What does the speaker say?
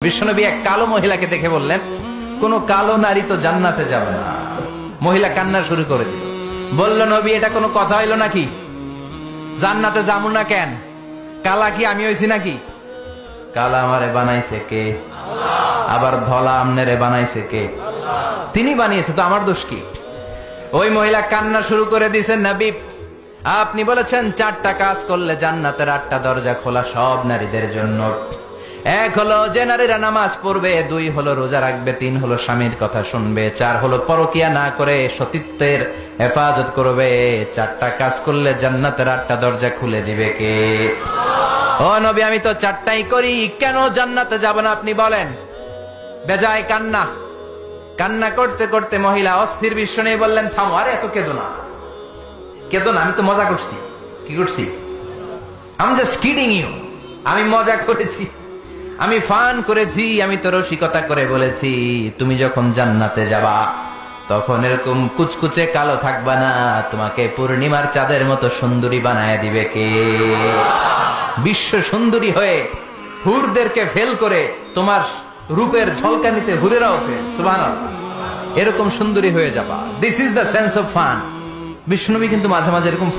বিশ্বনবী এক কালো মহিলাকে দেখে বললেন, কোন কালো নারী তো জান্নাতে যাবে না। মহিলা কান্না শুরু করে দিল, বলল, নবী এটা কোনো কথা হইল নাকি? জান্নাতে যাবো না কেন? কালা কি আমি হইছি নাকি? কালা আমারে বানাইছে কে? আবার ধলা আমনেরে বানাইছে কে? তিনি বানিয়েছে, তো আমার দোষ কি? ওই মহিলা কান্না শুরু করে দিয়েছেন, নবী আপনি বলেছেন 4টা কাজ করলে জান্নাতের 8টা দরজা খোলা সব নারীদের জন্য। 1 হলো যে নারীরা নামাজ পড়বে, 2 হলো রোজা রাখবে, 3 হলো স্বামীর কথা শুনবে, 4 হলো পরকিয়া না করে সতীত্বের হেফাজত করবে। 4টা কাজ করলে জান্নাতের 8টা দরজা খুলে দিবে কে? ও নবী আমি তো 4টাই করি, কেন জান্নাতে যাব না আপনি বলেন? বেজায় কান্না, কান্না করতে করতে মহিলা অস্থির বিশ্ব নিয়ে বললেন, থামো, আরে এত কেঁদো না, কেঁদো না, আমি তো মজা করছি। কি করছি? আমি জাস্ট কিডিং ইউ, আমি মজা করেছি, আমি ফান করেছি, আমি তো রসিকতা করে বলেছি তুমি যখন জান্নাতে যাবা তখন এরকম কুচকুচে কালো থাকবা না, তোমাকে পূর্ণিমার চাঁদের মতো সুন্দরী বানায় দিবে কে? বিশ্ব সুন্দরী হয়ে হুরদেরকে ফেল করে তোমার রূপের ঝলকানিতে হুরেরাও ফেল, সুবহানাল্লাহ, এরকম সুন্দরী হয়ে যাবা। This is the sense of fun. বিষ্ণুনবী কিন্তু মাঝে মাঝে এরকম